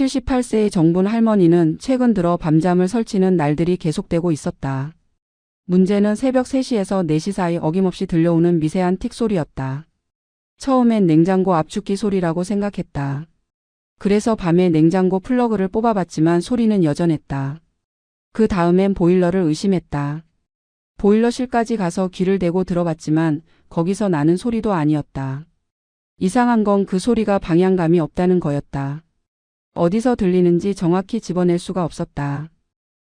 78세의 정분 할머니는 최근 들어 밤잠을 설치는 날들이 계속되고 있었다. 문제는 새벽 3시에서 4시 사이 어김없이 들려오는 미세한 틱 소리였다. 처음엔 냉장고 압축기 소리라고 생각했다. 그래서 밤에 냉장고 플러그를 뽑아봤지만 소리는 여전했다. 그 다음엔 보일러를 의심했다. 보일러실까지 가서 귀를 대고 들어봤지만 거기서 나는 소리도 아니었다. 이상한 건 그 소리가 방향감이 없다는 거였다. 어디서 들리는지 정확히 집어낼 수가 없었다.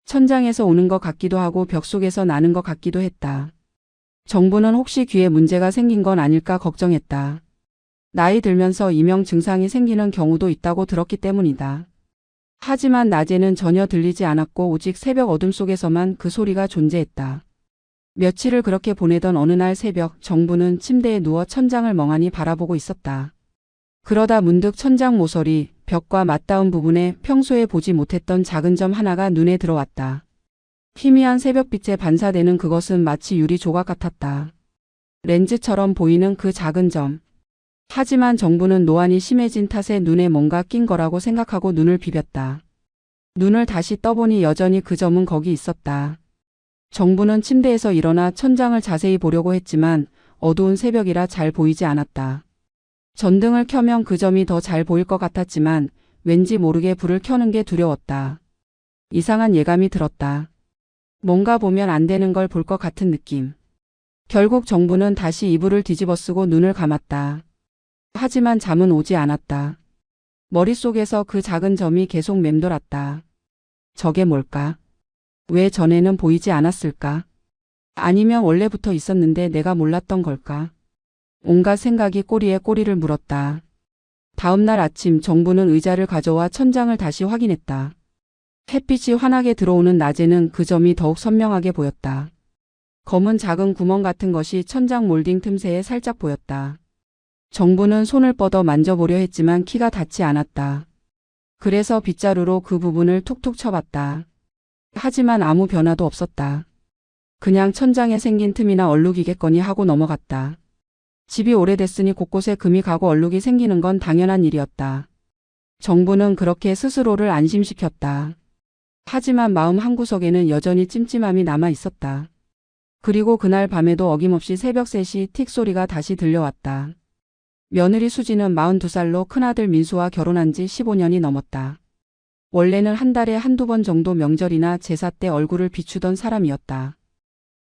천장에서 오는 것 같기도 하고 벽 속에서 나는 것 같기도 했다. 정부는 혹시 귀에 문제가 생긴 건 아닐까 걱정했다. 나이 들면서 이명 증상이 생기는 경우도 있다고 들었기 때문이다. 하지만 낮에는 전혀 들리지 않았고 오직 새벽 어둠 속에서만 그 소리가 존재했다. 며칠을 그렇게 보내던 어느 날 새벽 정부는 침대에 누워 천장을 멍하니 바라보고 있었다. 그러다 문득 천장 모서리, 벽과 맞닿은 부분에 평소에 보지 못했던 작은 점 하나가 눈에 들어왔다. 희미한 새벽빛에 반사되는 그것은 마치 유리 조각 같았다. 렌즈처럼 보이는 그 작은 점. 하지만 정부는 노안이 심해진 탓에 눈에 뭔가 낀 거라고 생각하고 눈을 비볐다. 눈을 다시 떠보니 여전히 그 점은 거기 있었다. 정부는 침대에서 일어나 천장을 자세히 보려고 했지만 어두운 새벽이라 잘 보이지 않았다. 전등을 켜면 그 점이 더 잘 보일 것 같았지만 왠지 모르게 불을 켜는 게 두려웠다. 이상한 예감이 들었다. 뭔가 보면 안 되는 걸 볼 것 같은 느낌. 결국 정부는 다시 이불을 뒤집어쓰고 눈을 감았다. 하지만 잠은 오지 않았다. 머릿속에서 그 작은 점이 계속 맴돌았다. 저게 뭘까? 왜 전에는 보이지 않았을까? 아니면 원래부터 있었는데 내가 몰랐던 걸까? 온갖 생각이 꼬리에 꼬리를 물었다. 다음 날 아침 정부는 의자를 가져와 천장을 다시 확인했다. 햇빛이 환하게 들어오는 낮에는 그 점이 더욱 선명하게 보였다. 검은 작은 구멍 같은 것이 천장 몰딩 틈새에 살짝 보였다. 정부는 손을 뻗어 만져보려 했지만 키가 닿지 않았다. 그래서 빗자루로 그 부분을 툭툭 쳐봤다. 하지만 아무 변화도 없었다. 그냥 천장에 생긴 틈이나 얼룩이겠거니 하고 넘어갔다. 집이 오래됐으니 곳곳에 금이 가고 얼룩이 생기는 건 당연한 일이었다. 정부는 그렇게 스스로를 안심시켰다. 하지만 마음 한구석에는 여전히 찜찜함이 남아 있었다. 그리고 그날 밤에도 어김없이 새벽 3시 틱 소리가 다시 들려왔다. 며느리 수지는 42살로 큰아들 민수와 결혼한 지 15년이 넘었다. 원래는 한 달에 한두 번 정도 명절이나 제사 때 얼굴을 비추던 사람이었다.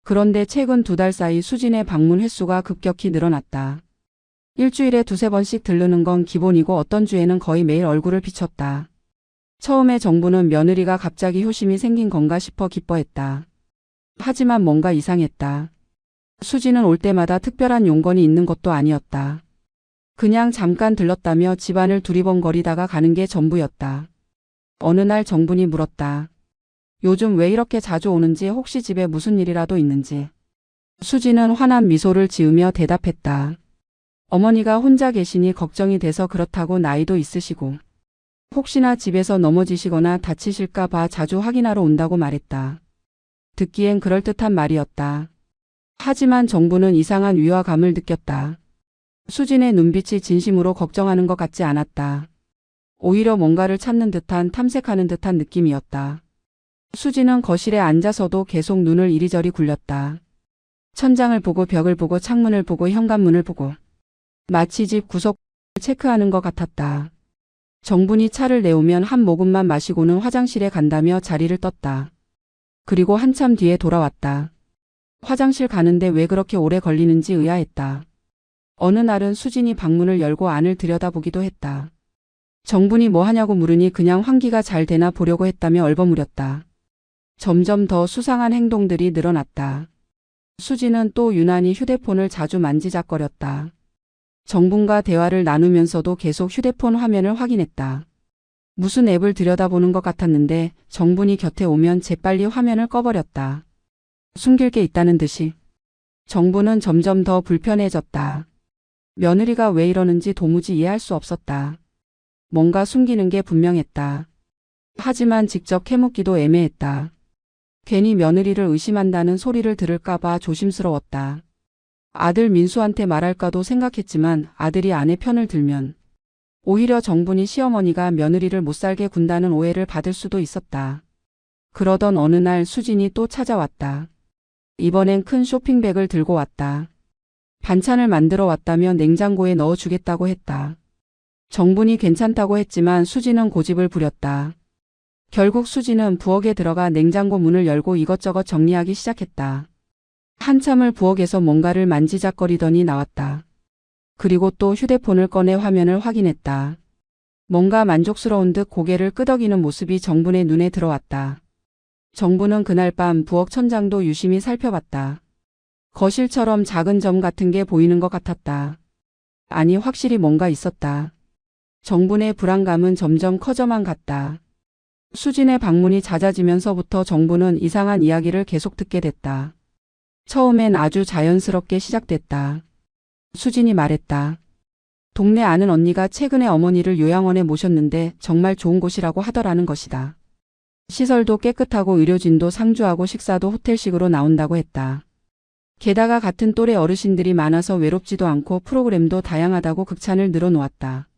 그런데 최근 2달 사이 수진의 방문 횟수가 급격히 늘어났다. 일주일에 2~3번씩 들르는 건 기본이고 어떤 주에는 거의 매일 얼굴을 비췄다. 처음에 정부는 며느리가 갑자기 효심이 생긴 건가 싶어 기뻐했다. 하지만 뭔가 이상했다. 수진은 올 때마다 특별한 용건이 있는 것도 아니었다. 그냥 잠깐 들렀다며 집안을 두리번거리다가 가는 게 전부였다. 어느 날 정분이 물었다. 요즘 왜 이렇게 자주 오는지 혹시 집에 무슨 일이라도 있는지. 수지는 환한 미소를 지으며 대답했다. 어머니가 혼자 계시니 걱정이 돼서 그렇다고 나이도 있으시고 혹시나 집에서 넘어지시거나 다치실까 봐 자주 확인하러 온다고 말했다. 듣기엔 그럴듯한 말이었다. 하지만 정부는 이상한 위화감을 느꼈다. 수진의 눈빛이 진심으로 걱정하는 것 같지 않았다. 오히려 뭔가를 찾는 듯한 탐색하는 듯한 느낌이었다. 수지는 거실에 앉아서도 계속 눈을 이리저리 굴렸다. 천장을 보고 벽을 보고 창문을 보고 현관문을 보고 마치 집 구석을 체크하는 것 같았다. 정분이 차를 내오면 한 모금만 마시고는 화장실에 간다며 자리를 떴다. 그리고 한참 뒤에 돌아왔다. 화장실 가는데 왜 그렇게 오래 걸리는지 의아했다. 어느 날은 수진이 방문을 열고 안을 들여다보기도 했다. 정분이 뭐 하냐고 물으니 그냥 환기가 잘 되나 보려고 했다며 얼버무렸다. 점점 더 수상한 행동들이 늘어났다. 수지는 또 유난히 휴대폰을 자주 만지작거렸다. 정분과 대화를 나누면서도 계속 휴대폰 화면을 확인했다. 무슨 앱을 들여다보는 것 같았는데 정분이 곁에 오면 재빨리 화면을 꺼버렸다. 숨길 게 있다는 듯이. 정분은 점점 더 불편해졌다. 며느리가 왜 이러는지 도무지 이해할 수 없었다. 뭔가 숨기는 게 분명했다. 하지만 직접 캐묻기도 애매했다. 괜히 며느리를 의심한다는 소리를 들을까봐 조심스러웠다. 아들 민수한테 말할까도 생각했지만 아들이 아내 편을 들면 오히려 정분이 시어머니가 며느리를 못살게 군다는 오해를 받을 수도 있었다. 그러던 어느 날 수진이 또 찾아왔다. 이번엔 큰 쇼핑백을 들고 왔다. 반찬을 만들어 왔다며 냉장고에 넣어주겠다고 했다. 정분이 괜찮다고 했지만 수진은 고집을 부렸다. 결국 수진은 부엌에 들어가 냉장고 문을 열고 이것저것 정리하기 시작했다. 한참을 부엌에서 뭔가를 만지작거리더니 나왔다. 그리고 또 휴대폰을 꺼내 화면을 확인했다. 뭔가 만족스러운 듯 고개를 끄덕이는 모습이 정분의 눈에 들어왔다. 정분은 그날 밤 부엌 천장도 유심히 살펴봤다. 거실처럼 작은 점 같은 게 보이는 것 같았다. 아니, 확실히 뭔가 있었다. 정분의 불안감은 점점 커져만 갔다. 수진의 방문이 잦아지면서부터 정분은 이상한 이야기를 계속 듣게 됐다. 처음엔 아주 자연스럽게 시작됐다. 수진이 말했다. 동네 아는 언니가 최근에 어머니를 요양원에 모셨는데 정말 좋은 곳이라고 하더라는 것이다. 시설도 깨끗하고 의료진도 상주하고 식사도 호텔식으로 나온다고 했다. 게다가 같은 또래 어르신들이 많아서 외롭지도 않고 프로그램도 다양하다고 극찬을 늘어놓았다.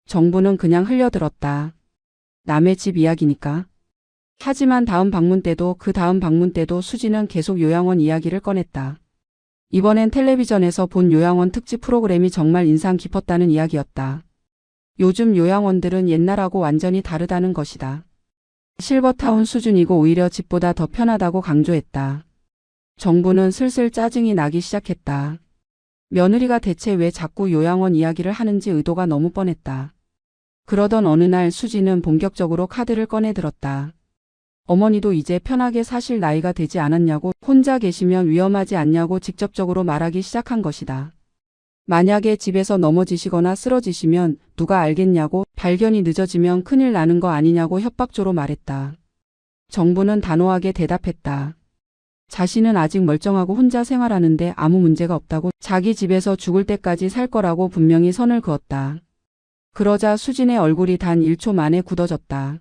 정분은 그냥 흘려들었다. 남의 집 이야기니까. 하지만 다음 방문 때도 그 다음 방문 때도 수진은 계속 요양원 이야기를 꺼냈다. 이번엔 텔레비전에서 본 요양원 특집 프로그램이 정말 인상 깊었다는 이야기였다. 요즘 요양원들은 옛날하고 완전히 다르다는 것이다. 실버타운 수준이고 오히려 집보다 더 편하다고 강조했다. 정부는 슬슬 짜증이 나기 시작했다. 며느리가 대체 왜 자꾸 요양원 이야기를 하는지 의도가 너무 뻔했다. 그러던 어느 날 수지는 본격적으로 카드를 꺼내 들었다. 어머니도 이제 편하게 사실 나이가 되지 않았냐고, 혼자 계시면 위험하지 않냐고 직접적으로 말하기 시작한 것이다. 만약에 집에서 넘어지시거나 쓰러지시면 누가 알겠냐고, 발견이 늦어지면 큰일 나는 거 아니냐고 협박조로 말했다. 정부는 단호하게 대답했다. 자신은 아직 멀쩡하고 혼자 생활하는데 아무 문제가 없다고, 자기 집에서 죽을 때까지 살 거라고 분명히 선을 그었다. 그러자 수진의 얼굴이 단 1초 만에 굳어졌다.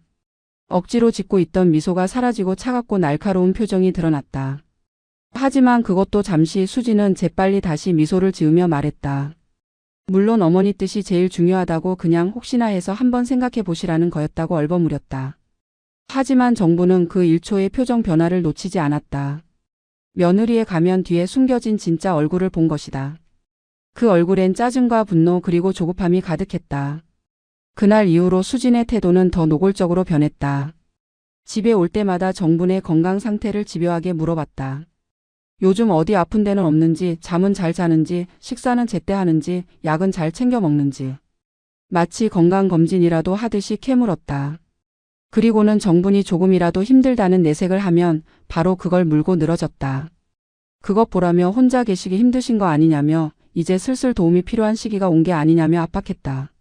억지로 짓고 있던 미소가 사라지고 차갑고 날카로운 표정이 드러났다. 하지만 그것도 잠시. 수진은 재빨리 다시 미소를 지으며 말했다. 물론 어머니 뜻이 제일 중요하다고, 그냥 혹시나 해서 한번 생각해 보시라는 거였다고 얼버무렸다. 하지만 정부는 그 1초의 표정 변화를 놓치지 않았다. 며느리의 가면 뒤에 숨겨진 진짜 얼굴을 본 것이다. 그 얼굴엔 짜증과 분노 그리고 조급함이 가득했다. 그날 이후로 수진의 태도는 더 노골적으로 변했다. 집에 올 때마다 정분의 건강 상태를 집요하게 물어봤다. 요즘 어디 아픈 데는 없는지, 잠은 잘 자는지, 식사는 제때 하는지, 약은 잘 챙겨 먹는지. 마치 건강검진이라도 하듯이 캐물었다. 그리고는 정분이 조금이라도 힘들다는 내색을 하면 바로 그걸 물고 늘어졌다. 그것 보라며 혼자 계시기 힘드신 거 아니냐며, 이제 슬슬 도움이 필요한 시기가 온 게 아니냐며 압박했다.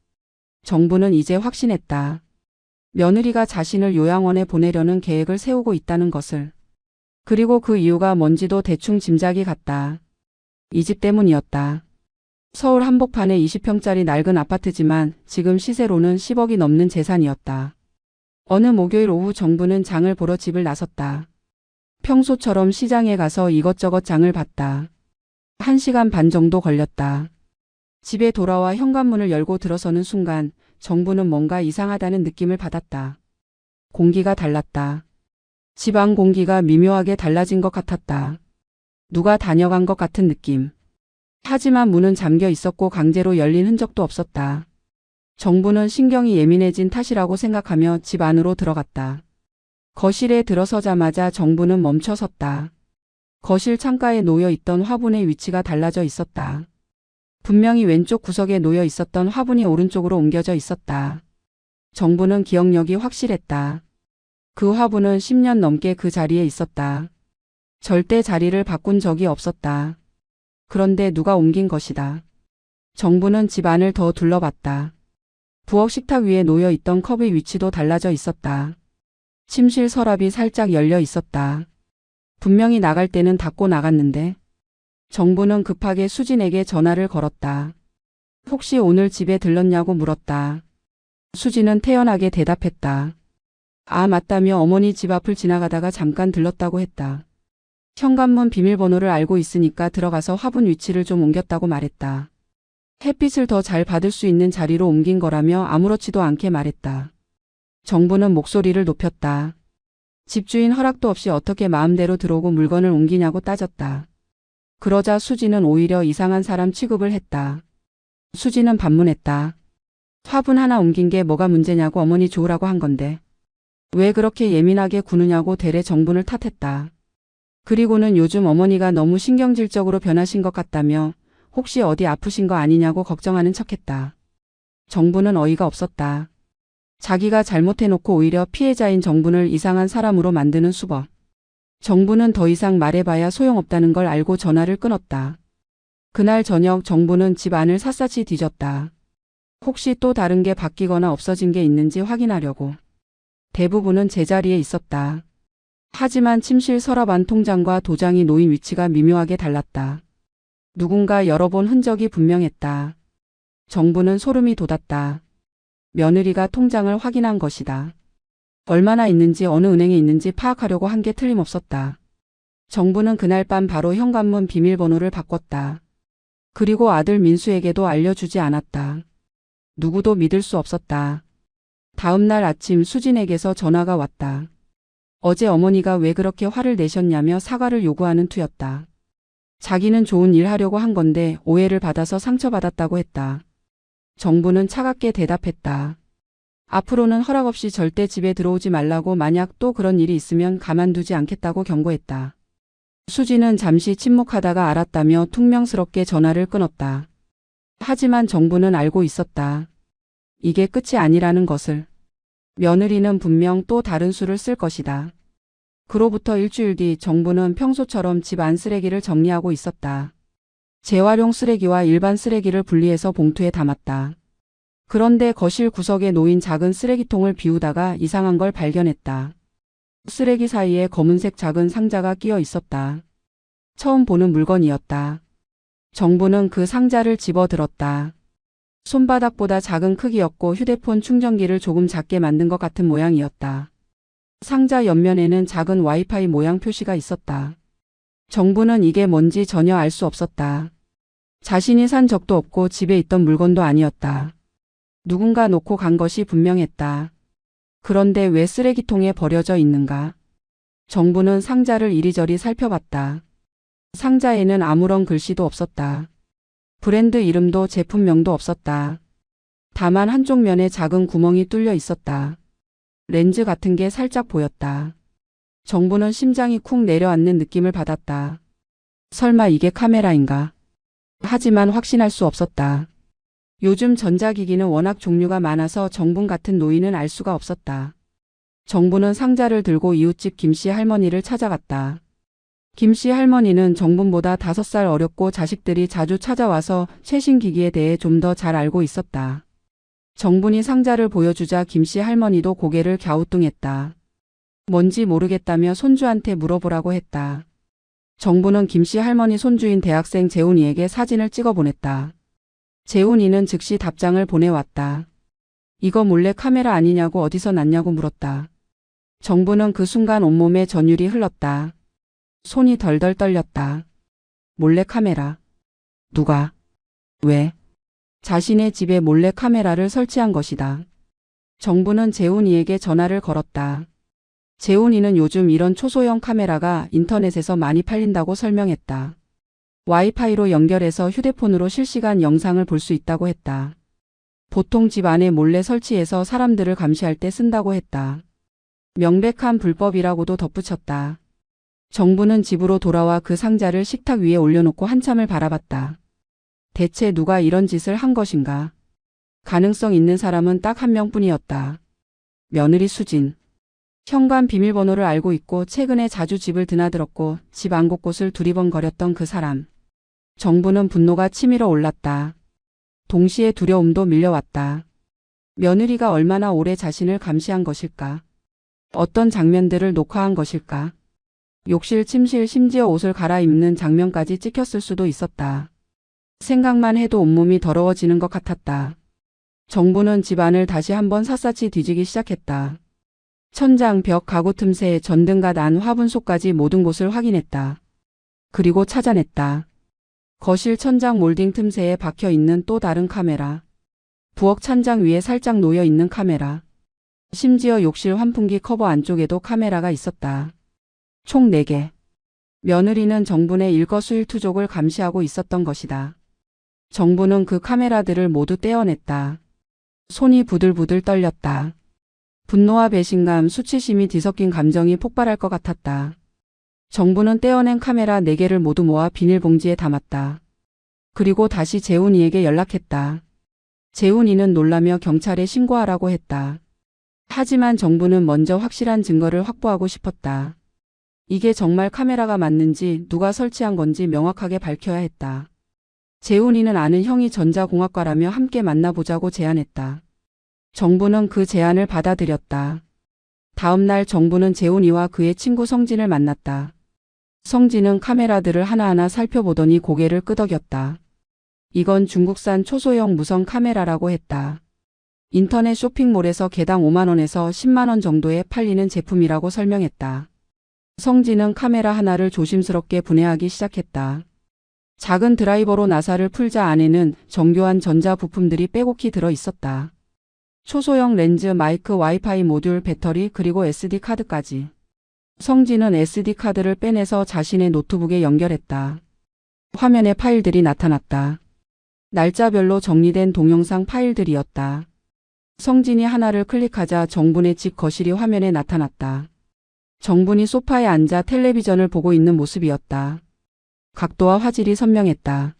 정부는 이제 확신했다. 며느리가 자신을 요양원에 보내려는 계획을 세우고 있다는 것을. 그리고 그 이유가 뭔지도 대충 짐작이 갔다. 이 집 때문이었다. 서울 한복판의 20평짜리 낡은 아파트지만 지금 시세로는 10억이 넘는 재산이었다. 어느 목요일 오후 정부는 장을 보러 집을 나섰다. 평소처럼 시장에 가서 이것저것 장을 봤다. 1시간 반 정도 걸렸다. 집에 돌아와 현관문을 열고 들어서는 순간 정부는 뭔가 이상하다는 느낌을 받았다. 공기가 달랐다. 집 안 공기가 미묘하게 달라진 것 같았다. 누가 다녀간 것 같은 느낌. 하지만 문은 잠겨 있었고 강제로 열린 흔적도 없었다. 정부는 신경이 예민해진 탓이라고 생각하며 집 안으로 들어갔다. 거실에 들어서자마자 정부는 멈춰섰다. 거실 창가에 놓여 있던 화분의 위치가 달라져 있었다. 분명히 왼쪽 구석에 놓여 있었던 화분이 오른쪽으로 옮겨져 있었다. 정부는 기억력이 확실했다. 그 화분은 10년 넘게 그 자리에 있었다. 절대 자리를 바꾼 적이 없었다. 그런데 누가 옮긴 것이다. 정부는 집 안을 더 둘러봤다. 부엌 식탁 위에 놓여 있던 컵의 위치도 달라져 있었다. 침실 서랍이 살짝 열려 있었다. 분명히 나갈 때는 닫고 나갔는데. 정부는 급하게 수진에게 전화를 걸었다. 혹시 오늘 집에 들렀냐고 물었다. 수진은 태연하게 대답했다. 아, 맞다며 어머니 집 앞을 지나가다가 잠깐 들렀다고 했다. 현관문 비밀번호를 알고 있으니까 들어가서 화분 위치를 좀 옮겼다고 말했다. 햇빛을 더 잘 받을 수 있는 자리로 옮긴 거라며 아무렇지도 않게 말했다. 정부는 목소리를 높였다. 집주인 허락도 없이 어떻게 마음대로 들어오고 물건을 옮기냐고 따졌다. 그러자 수지는 오히려 이상한 사람 취급을 했다. 수지는 반문했다. 화분 하나 옮긴 게 뭐가 문제냐고, 어머니 좋으라고 한 건데. 왜 그렇게 예민하게 구느냐고 대래 정분을 탓했다. 그리고는 요즘 어머니가 너무 신경질적으로 변하신 것 같다며 혹시 어디 아프신 거 아니냐고 걱정하는 척했다. 정부는 어이가 없었다. 자기가 잘못해놓고 오히려 피해자인 정분을 이상한 사람으로 만드는 수법. 정부는 더 이상 말해봐야 소용없다는 걸 알고 전화를 끊었다. 그날 저녁 정부는 집 안을 샅샅이 뒤졌다. 혹시 또 다른 게 바뀌거나 없어진 게 있는지 확인하려고. 대부분은 제자리에 있었다. 하지만 침실 서랍 안 통장과 도장이 놓인 위치가 미묘하게 달랐다. 누군가 열어본 흔적이 분명했다. 정부는 소름이 돋았다. 며느리가 통장을 확인한 것이다. 얼마나 있는지 어느 은행에 있는지 파악하려고 한 게 틀림없었다. 정부는 그날 밤 바로 현관문 비밀번호를 바꿨다. 그리고 아들 민수에게도 알려주지 않았다. 누구도 믿을 수 없었다. 다음 날 아침 수진에게서 전화가 왔다. 어제 어머니가 왜 그렇게 화를 내셨냐며 사과를 요구하는 투였다. 자기는 좋은 일 하려고 한 건데 오해를 받아서 상처받았다고 했다. 정부는 차갑게 대답했다. 앞으로는 허락 없이 절대 집에 들어오지 말라고, 만약 또 그런 일이 있으면 가만두지 않겠다고 경고했다. 수지는 잠시 침묵하다가 알았다며 퉁명스럽게 전화를 끊었다. 하지만 정부는 알고 있었다. 이게 끝이 아니라는 것을. 며느리는 분명 또 다른 수를 쓸 것이다. 그로부터 일주일 뒤 정부는 평소처럼 집 안 쓰레기를 정리하고 있었다. 재활용 쓰레기와 일반 쓰레기를 분리해서 봉투에 담았다. 그런데 거실 구석에 놓인 작은 쓰레기통을 비우다가 이상한 걸 발견했다. 쓰레기 사이에 검은색 작은 상자가 끼어 있었다. 처음 보는 물건이었다. 정부는 그 상자를 집어들었다. 손바닥보다 작은 크기였고 휴대폰 충전기를 조금 작게 만든 것 같은 모양이었다. 상자 옆면에는 작은 와이파이 모양 표시가 있었다. 정부는 이게 뭔지 전혀 알 수 없었다. 자신이 산 적도 없고 집에 있던 물건도 아니었다. 누군가 놓고 간 것이 분명했다. 그런데 왜 쓰레기통에 버려져 있는가? 정부는 상자를 이리저리 살펴봤다. 상자에는 아무런 글씨도 없었다. 브랜드 이름도 제품명도 없었다. 다만 한쪽 면에 작은 구멍이 뚫려 있었다. 렌즈 같은 게 살짝 보였다. 정부는 심장이 쿵 내려앉는 느낌을 받았다. 설마 이게 카메라인가? 하지만 확신할 수 없었다. 요즘 전자기기는 워낙 종류가 많아서 정분 같은 노인은 알 수가 없었다. 정부는 상자를 들고 이웃집 김씨 할머니를 찾아갔다. 김씨 할머니는 정분보다 5살 어렸고 자식들이 자주 찾아와서 최신 기기에 대해 좀 더 잘 알고 있었다. 정분이 상자를 보여주자 김씨 할머니도 고개를 갸우뚱했다. 뭔지 모르겠다며 손주한테 물어보라고 했다. 정부는 김씨 할머니 손주인 대학생 재훈이에게 사진을 찍어 보냈다. 재훈이는 즉시 답장을 보내왔다. 이거 몰래 카메라 아니냐고, 어디서 났냐고 물었다. 정부는 그 순간 온몸에 전율이 흘렀다. 손이 덜덜 떨렸다. 몰래 카메라. 누가? 왜? 자신의 집에 몰래 카메라를 설치한 것이다. 정부는 재훈이에게 전화를 걸었다. 재훈이는 요즘 이런 초소형 카메라가 인터넷에서 많이 팔린다고 설명했다. 와이파이로 연결해서 휴대폰으로 실시간 영상을 볼 수 있다고 했다. 보통 집 안에 몰래 설치해서 사람들을 감시할 때 쓴다고 했다. 명백한 불법이라고도 덧붙였다. 정부는 집으로 돌아와 그 상자를 식탁 위에 올려놓고 한참을 바라봤다. 대체 누가 이런 짓을 한 것인가? 가능성 있는 사람은 딱 한 명뿐이었다. 며느리 수진. 현관 비밀번호를 알고 있고 최근에 자주 집을 드나들었고 집 안 곳곳을 두리번거렸던 그 사람. 정부는 분노가 치밀어 올랐다. 동시에 두려움도 밀려왔다. 며느리가 얼마나 오래 자신을 감시한 것일까? 어떤 장면들을 녹화한 것일까? 욕실, 침실, 심지어 옷을 갈아입는 장면까지 찍혔을 수도 있었다. 생각만 해도 온몸이 더러워지는 것 같았다. 정부는 집안을 다시 한번 샅샅이 뒤지기 시작했다. 천장, 벽, 가구 틈새, 전등갓 안, 화분 속까지 모든 곳을 확인했다. 그리고 찾아냈다. 거실 천장 몰딩 틈새에 박혀 있는 또 다른 카메라. 부엌 찬장 위에 살짝 놓여 있는 카메라. 심지어 욕실 환풍기 커버 안쪽에도 카메라가 있었다. 총 4개. 며느리는 정분의 일거수일투족을 감시하고 있었던 것이다. 정분은 그 카메라들을 모두 떼어냈다. 손이 부들부들 떨렸다. 분노와 배신감, 수치심이 뒤섞인 감정이 폭발할 것 같았다. 정분은 떼어낸 카메라 4개를 모두 모아 비닐봉지에 담았다. 그리고 다시 재훈이에게 연락했다. 재훈이는 놀라며 경찰에 신고하라고 했다. 하지만 정부는 먼저 확실한 증거를 확보하고 싶었다. 이게 정말 카메라가 맞는지 누가 설치한 건지 명확하게 밝혀야 했다. 재훈이는 아는 형이 전자공학과라며 함께 만나보자고 제안했다. 정부는 그 제안을 받아들였다. 다음 날 정부는 재훈이와 그의 친구 성진을 만났다. 성진은 카메라들을 하나하나 살펴보더니 고개를 끄덕였다. 이건 중국산 초소형 무선 카메라라고 했다. 인터넷 쇼핑몰에서 개당 5만 원에서 10만 원 정도에 팔리는 제품이라고 설명했다. 성진은 카메라 하나를 조심스럽게 분해하기 시작했다. 작은 드라이버로 나사를 풀자 안에는 정교한 전자 부품들이 빼곡히 들어 있었다. 초소형 렌즈, 마이크, 와이파이 모듈, 배터리, 그리고 SD 카드까지. 성진은 SD 카드를 빼내서 자신의 노트북에 연결했다. 화면에 파일들이 나타났다. 날짜별로 정리된 동영상 파일들이었다. 성진이 하나를 클릭하자 정분의 집 거실이 화면에 나타났다. 정분이 소파에 앉아 텔레비전을 보고 있는 모습이었다. 각도와 화질이 선명했다.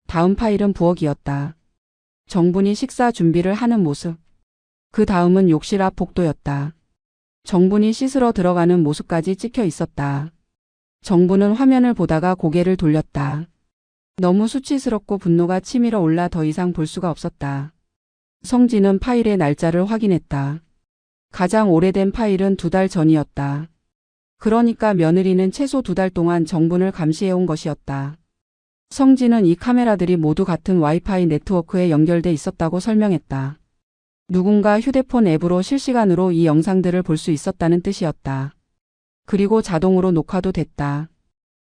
다음 파일은 부엌이었다. 정분이 식사 준비를 하는 모습. 그 다음은 욕실 앞 복도였다. 정분이 씻으러 들어가는 모습까지 찍혀 있었다. 정분은 화면을 보다가 고개를 돌렸다. 너무 수치스럽고 분노가 치밀어 올라 더 이상 볼 수가 없었다. 성진은 파일의 날짜를 확인했다. 가장 오래된 파일은 2달 전이었다. 그러니까 며느리는 최소 2달 동안 정분을 감시해온 것이었다. 성진은 이 카메라들이 모두 같은 와이파이 네트워크에 연결돼 있었다고 설명했다. 누군가 휴대폰 앱으로 실시간으로 이 영상들을 볼 수 있었다는 뜻이었다. 그리고 자동으로 녹화도 됐다.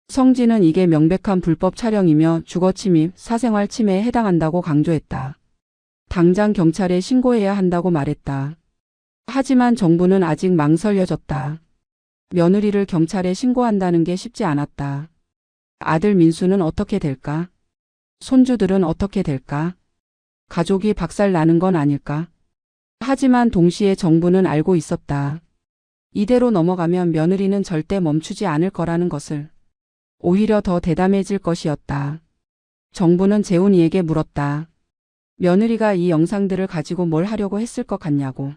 성진은 이게 명백한 불법 촬영이며 주거침입, 사생활 침해에 해당한다고 강조했다. 당장 경찰에 신고해야 한다고 말했다. 하지만 정부는 아직 망설여졌다. 며느리를 경찰에 신고한다는 게 쉽지 않았다. 아들 민수는 어떻게 될까? 손주들은 어떻게 될까? 가족이 박살나는 건 아닐까? 하지만 동시에 정부는 알고 있었다. 이대로 넘어가면 며느리는 절대 멈추지 않을 거라는 것을. 오히려 더 대담해질 것이었다. 정부는 재훈이에게 물었다. 며느리가 이 영상들을 가지고 뭘 하려고 했을 것 같냐고.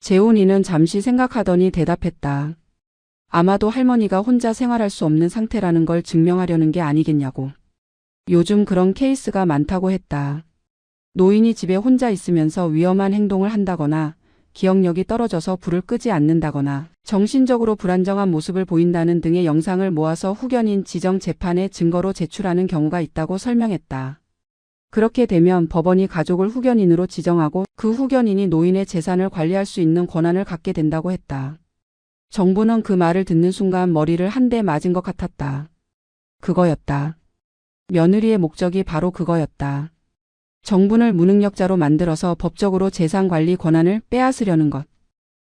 재훈이는 잠시 생각하더니 대답했다. 아마도 할머니가 혼자 생활할 수 없는 상태라는 걸 증명하려는 게 아니겠냐고. 요즘 그런 케이스가 많다고 했다. 노인이 집에 혼자 있으면서 위험한 행동을 한다거나 기억력이 떨어져서 불을 끄지 않는다거나 정신적으로 불안정한 모습을 보인다는 등의 영상을 모아서 후견인 지정 재판에 증거로 제출하는 경우가 있다고 설명했다. 그렇게 되면 법원이 가족을 후견인으로 지정하고 그 후견인이 노인의 재산을 관리할 수 있는 권한을 갖게 된다고 했다. 정부는 그 말을 듣는 순간 머리를 한 대 맞은 것 같았다. 그거였다. 며느리의 목적이 바로 그거였다. 정분을 무능력자로 만들어서 법적으로 재산관리 권한을 빼앗으려는 것.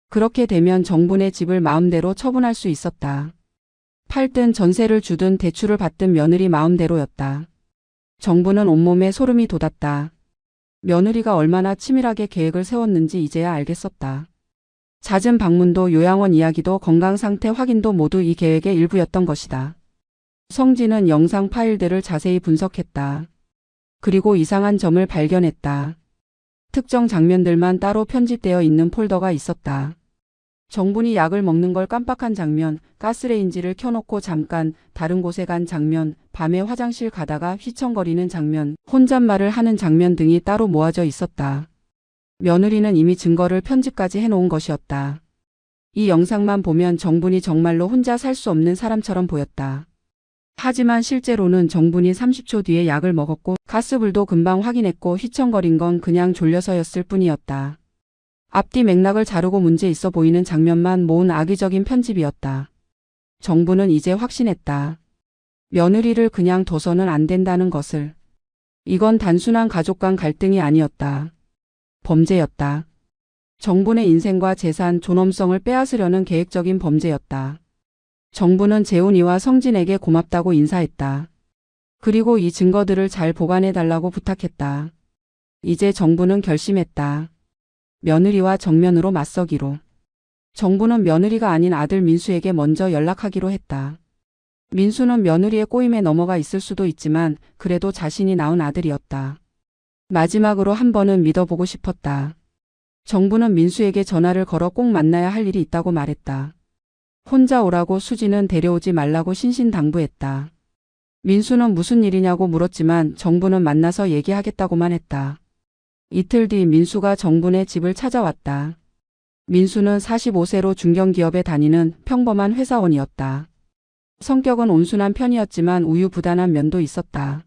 그렇게 되면 정분의 집을 마음대로 처분할 수 있었다. 팔든 전세를 주든 대출을 받든 며느리 마음대로였다. 정부는 온몸에 소름이 돋았다. 며느리가 얼마나 치밀하게 계획을 세웠는지 이제야 알겠었다. 잦은 방문도 요양원 이야기도 건강상태 확인도 모두 이 계획의 일부였던 것이다. 성진은 영상 파일들을 자세히 분석했다. 그리고 이상한 점을 발견했다. 특정 장면들만 따로 편집되어 있는 폴더가 있었다. 정분이 약을 먹는 걸 깜빡한 장면, 가스레인지를 켜놓고 잠깐 다른 곳에 간 장면, 밤에 화장실 가다가 휘청거리는 장면, 혼잣말을 하는 장면 등이 따로 모아져 있었다. 며느리는 이미 증거를 편집까지 해놓은 것이었다. 이 영상만 보면 정분이 정말로 혼자 살 수 없는 사람처럼 보였다. 하지만 실제로는 정분이 30초 뒤에 약을 먹었고 가스불도 금방 확인했고 휘청거린 건 그냥 졸려서였을 뿐이었다. 앞뒤 맥락을 자르고 문제 있어 보이는 장면만 모은 악의적인 편집이었다. 정부는 이제 확신했다. 며느리를 그냥 둬서는 안 된다는 것을. 이건 단순한 가족 간 갈등이 아니었다. 범죄였다. 정분의 인생과 재산, 존엄성을 빼앗으려는 계획적인 범죄였다. 정부는 재훈이와 성진에게 고맙다고 인사했다. 그리고 이 증거들을 잘 보관해달라고 부탁했다. 이제 정부는 결심했다. 며느리와 정면으로 맞서기로. 정부는 며느리가 아닌 아들 민수에게 먼저 연락하기로 했다. 민수는 며느리의 꼬임에 넘어가 있을 수도 있지만 그래도 자신이 낳은 아들이었다. 마지막으로 한 번은 믿어보고 싶었다. 정부는 민수에게 전화를 걸어 꼭 만나야 할 일이 있다고 말했다. 혼자 오라고 수지는 데려오지 말라고 신신당부했다. 민수는 무슨 일이냐고 물었지만 정부는 만나서 얘기하겠다고만 했다. 이틀 뒤 민수가 정분의 집을 찾아왔다. 민수는 45세로 중견기업에 다니는 평범한 회사원이었다. 성격은 온순한 편이었지만 우유부단한 면도 있었다.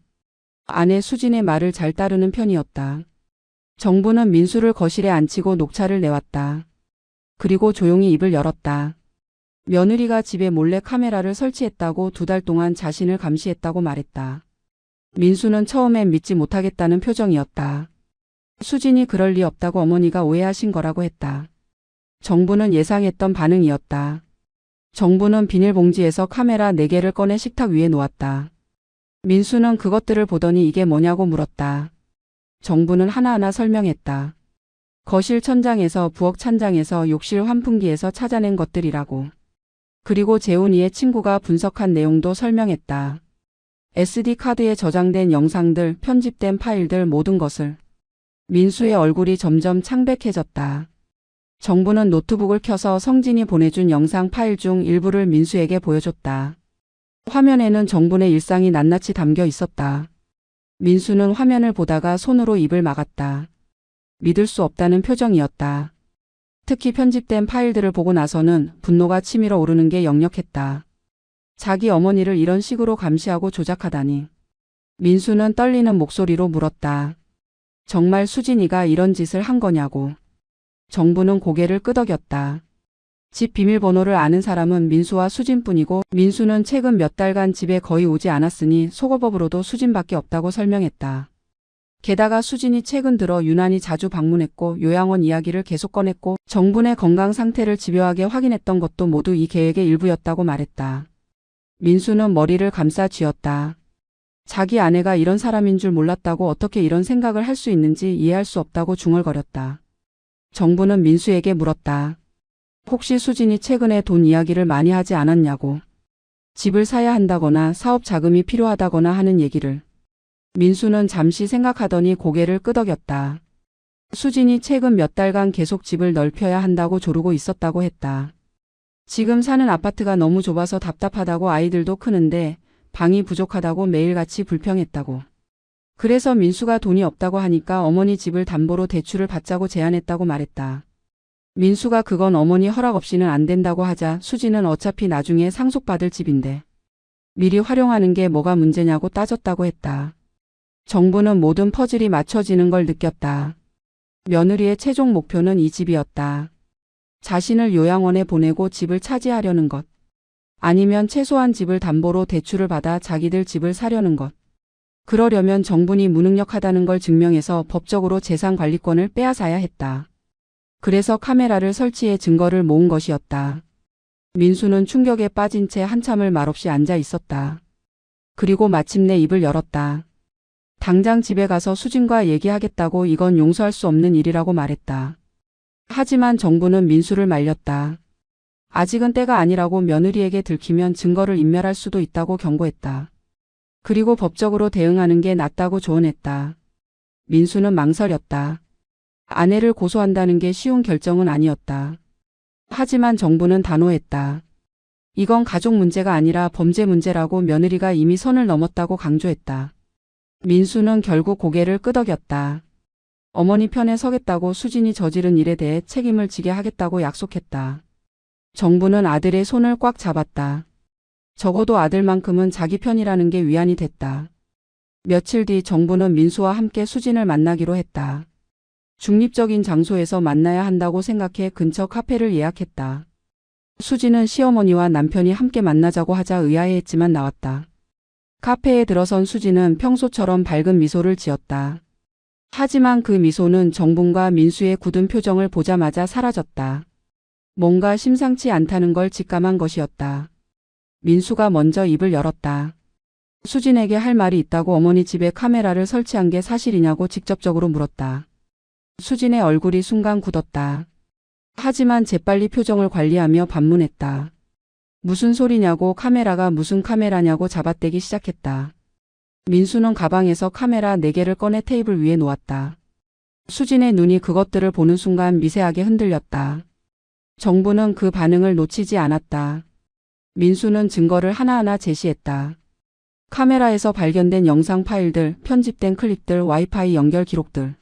아내 수진의 말을 잘 따르는 편이었다. 정부는 민수를 거실에 앉히고 녹차를 내왔다. 그리고 조용히 입을 열었다. 며느리가 집에 몰래 카메라를 설치했다고 2달 동안 자신을 감시했다고 말했다. 민수는 처음엔 믿지 못하겠다는 표정이었다. 수진이 그럴 리 없다고 어머니가 오해하신 거라고 했다. 정부는 예상했던 반응이었다. 정부는 비닐봉지에서 카메라 4개를 꺼내 식탁 위에 놓았다. 민수는 그것들을 보더니 이게 뭐냐고 물었다. 정부는 하나하나 설명했다. 거실 천장에서 부엌 찬장에서 욕실 환풍기에서 찾아낸 것들이라고. 그리고 재훈이의 친구가 분석한 내용도 설명했다. SD카드에 저장된 영상들, 편집된 파일들 모든 것을. 민수의 얼굴이 점점 창백해졌다. 정부는 노트북을 켜서 성진이 보내준 영상 파일 중 일부를 민수에게 보여줬다. 화면에는 정분의 일상이 낱낱이 담겨 있었다. 민수는 화면을 보다가 손으로 입을 막았다. 믿을 수 없다는 표정이었다. 특히 편집된 파일들을 보고 나서는 분노가 치밀어 오르는 게 역력했다. 자기 어머니를 이런 식으로 감시하고 조작하다니. 민수는 떨리는 목소리로 물었다. 정말 수진이가 이런 짓을 한 거냐고. 정부는 고개를 끄덕였다. 집 비밀번호를 아는 사람은 민수와 수진뿐이고 민수는 최근 몇 달간 집에 거의 오지 않았으니 속어법으로도 수진밖에 없다고 설명했다. 게다가 수진이 최근 들어 유난히 자주 방문했고 요양원 이야기를 계속 꺼냈고 정분의 건강 상태를 집요하게 확인했던 것도 모두 이 계획의 일부였다고 말했다. 민수는 머리를 감싸 쥐었다. 자기 아내가 이런 사람인 줄 몰랐다고 어떻게 이런 생각을 할 수 있는지 이해할 수 없다고 중얼거렸다. 정부는 민수에게 물었다. 혹시 수진이 최근에 돈 이야기를 많이 하지 않았냐고. 집을 사야 한다거나 사업 자금이 필요하다거나 하는 얘기를. 민수는 잠시 생각하더니 고개를 끄덕였다. 수진이 최근 몇 달간 계속 집을 넓혀야 한다고 조르고 있었다고 했다. 지금 사는 아파트가 너무 좁아서 답답하다고 아이들도 크는데 방이 부족하다고 매일같이 불평했다고. 그래서 민수가 돈이 없다고 하니까 어머니 집을 담보로 대출을 받자고 제안했다고 말했다. 민수가 그건 어머니 허락 없이는 안 된다고 하자 수지는 어차피 나중에 상속받을 집인데 미리 활용하는 게 뭐가 문제냐고 따졌다고 했다. 정부는 모든 퍼즐이 맞춰지는 걸 느꼈다. 며느리의 최종 목표는 이 집이었다. 자신을 요양원에 보내고 집을 차지하려는 것. 아니면 최소한 집을 담보로 대출을 받아 자기들 집을 사려는 것. 그러려면 정분이 무능력하다는 걸 증명해서 법적으로 재산 관리권을 빼앗아야 했다. 그래서 카메라를 설치해 증거를 모은 것이었다. 민수는 충격에 빠진 채 한참을 말없이 앉아 있었다. 그리고 마침내 입을 열었다. 당장 집에 가서 수진과 얘기하겠다고 이건 용서할 수 없는 일이라고 말했다. 하지만 정부는 민수를 말렸다. 아직은 때가 아니라고 며느리에게 들키면 증거를 인멸할 수도 있다고 경고했다. 그리고 법적으로 대응하는 게 낫다고 조언했다. 민수는 망설였다. 아내를 고소한다는 게 쉬운 결정은 아니었다. 하지만 정부는 단호했다. 이건 가족 문제가 아니라 범죄 문제라고 며느리가 이미 선을 넘었다고 강조했다. 민수는 결국 고개를 끄덕였다. 어머니 편에 서겠다고 수진이 저지른 일에 대해 책임을 지게 하겠다고 약속했다. 정부는 아들의 손을 꽉 잡았다. 적어도 아들만큼은 자기 편이라는 게 위안이 됐다. 며칠 뒤 정부는 민수와 함께 수진을 만나기로 했다. 중립적인 장소에서 만나야 한다고 생각해 근처 카페를 예약했다. 수진은 시어머니와 남편이 함께 만나자고 하자 의아해했지만 나왔다. 카페에 들어선 수진은 평소처럼 밝은 미소를 지었다. 하지만 그 미소는 정분과 민수의 굳은 표정을 보자마자 사라졌다. 뭔가 심상치 않다는 걸 직감한 것이었다. 민수가 먼저 입을 열었다. 수진에게 할 말이 있다고 어머니 집에 카메라를 설치한 게 사실이냐고 직접적으로 물었다. 수진의 얼굴이 순간 굳었다. 하지만 재빨리 표정을 관리하며 반문했다. 무슨 소리냐고 카메라가 무슨 카메라냐고 잡아떼기 시작했다. 민수는 가방에서 카메라 4개를 꺼내 테이블 위에 놓았다. 수진의 눈이 그것들을 보는 순간 미세하게 흔들렸다. 정부는 그 반응을 놓치지 않았다. 민수는 증거를 하나하나 제시했다. 카메라에서 발견된 영상 파일들, 편집된 클립들, 와이파이 연결 기록들.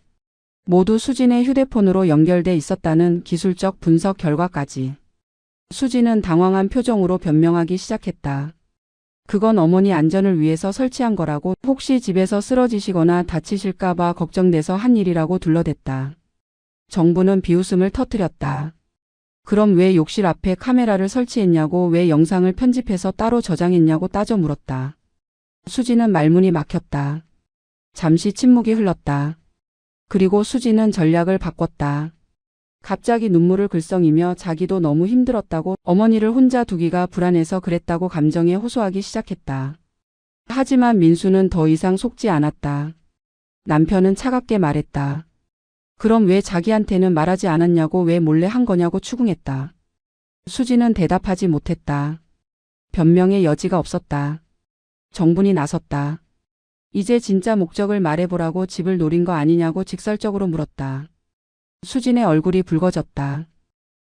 모두 수진의 휴대폰으로 연결돼 있었다는 기술적 분석 결과까지. 수진은 당황한 표정으로 변명하기 시작했다. 그건 어머니 안전을 위해서 설치한 거라고, 혹시 집에서 쓰러지시거나 다치실까봐 걱정돼서 한 일이라고 둘러댔다. 정부는 비웃음을 터뜨렸다. 그럼 왜 욕실 앞에 카메라를 설치했냐고, 왜 영상을 편집해서 따로 저장했냐고 따져 물었다. 수진은 말문이 막혔다. 잠시 침묵이 흘렀다. 그리고 수진은 전략을 바꿨다. 갑자기 눈물을 글썽이며 자기도 너무 힘들었다고, 어머니를 혼자 두기가 불안해서 그랬다고 감정에 호소하기 시작했다. 하지만 민수는 더 이상 속지 않았다. 남편은 차갑게 말했다. 그럼 왜 자기한테는 말하지 않았냐고, 왜 몰래 한 거냐고 추궁했다. 수진은 대답하지 못했다. 변명의 여지가 없었다. 정분이 나섰다. 이제 진짜 목적을 말해보라고, 집을 노린 거 아니냐고 직설적으로 물었다. 수진의 얼굴이 붉어졌다.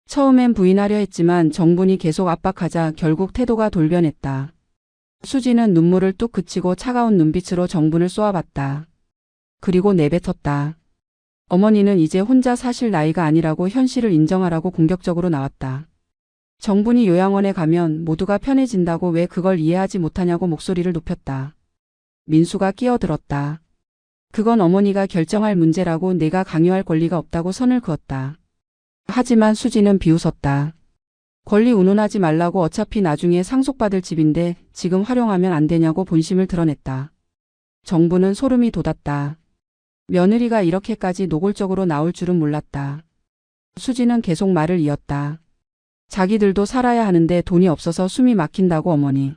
처음엔 부인하려 했지만 정분이 계속 압박하자 결국 태도가 돌변했다. 수진은 눈물을 뚝 그치고 차가운 눈빛으로 정분을 쏘아봤다. 그리고 내뱉었다. 어머니는 이제 혼자 사실 나이가 아니라고, 현실을 인정하라고 공격적으로 나왔다. 정분이 요양원에 가면 모두가 편해진다고, 왜 그걸 이해하지 못하냐고 목소리를 높였다. 민수가 끼어들었다. 그건 어머니가 결정할 문제라고, 내가 강요할 권리가 없다고 선을 그었다. 하지만 수진은 비웃었다. 권리 운운하지 말라고, 어차피 나중에 상속받을 집인데 지금 활용하면 안 되냐고 본심을 드러냈다. 정부는 소름이 돋았다. 며느리가 이렇게까지 노골적으로 나올 줄은 몰랐다. 수진은 계속 말을 이었다. 자기들도 살아야 하는데 돈이 없어서 숨이 막힌다고, 어머니.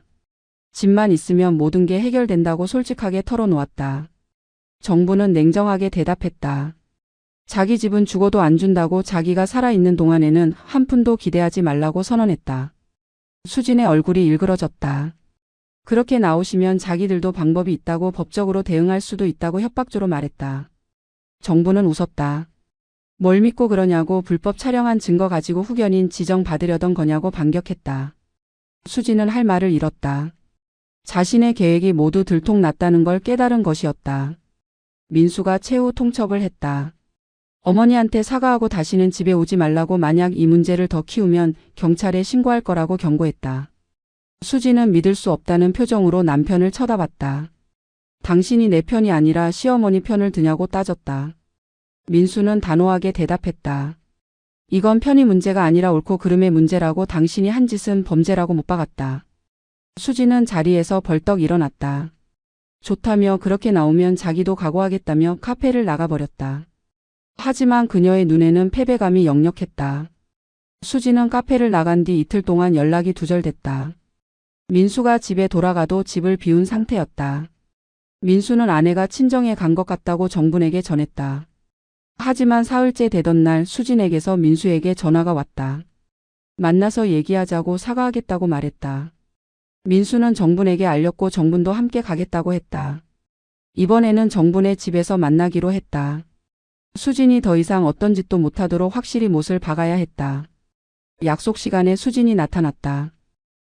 집만 있으면 모든 게 해결된다고 솔직하게 털어놓았다. 정부는 냉정하게 대답했다. 자기 집은 죽어도 안 준다고, 자기가 살아있는 동안에는 한 푼도 기대하지 말라고 선언했다. 수진의 얼굴이 일그러졌다. 그렇게 나오시면 자기들도 방법이 있다고, 법적으로 대응할 수도 있다고 협박조로 말했다. 정부는 웃었다. 뭘 믿고 그러냐고, 불법 촬영한 증거 가지고 후견인 지정받으려던 거냐고 반격했다. 수진은 할 말을 잃었다. 자신의 계획이 모두 들통났다는 걸 깨달은 것이었다. 민수가 최후 통첩을 했다. 어머니한테 사과하고 다시는 집에 오지 말라고, 만약 이 문제를 더 키우면 경찰에 신고할 거라고 경고했다. 수진은 믿을 수 없다는 표정으로 남편을 쳐다봤다. 당신이 내 편이 아니라 시어머니 편을 드냐고 따졌다. 민수는 단호하게 대답했다. 이건 편의 문제가 아니라 옳고 그름의 문제라고, 당신이 한 짓은 범죄라고 못 박았다. 수진은 자리에서 벌떡 일어났다. 좋다며 그렇게 나오면 자기도 각오하겠다며 카페를 나가버렸다. 하지만 그녀의 눈에는 패배감이 역력했다. 수진은 카페를 나간 뒤 이틀 동안 연락이 두절됐다. 민수가 집에 돌아가도 집을 비운 상태였다. 민수는 아내가 친정에 간 것 같다고 정분에게 전했다. 하지만 사흘째 되던 날 수진에게서 민수에게 전화가 왔다. 만나서 얘기하자고, 사과하겠다고 말했다. 민수는 정분에게 알렸고 정분도 함께 가겠다고 했다. 이번에는 정분의 집에서 만나기로 했다. 수진이 더 이상 어떤 짓도 못하도록 확실히 못을 박아야 했다. 약속 시간에 수진이 나타났다.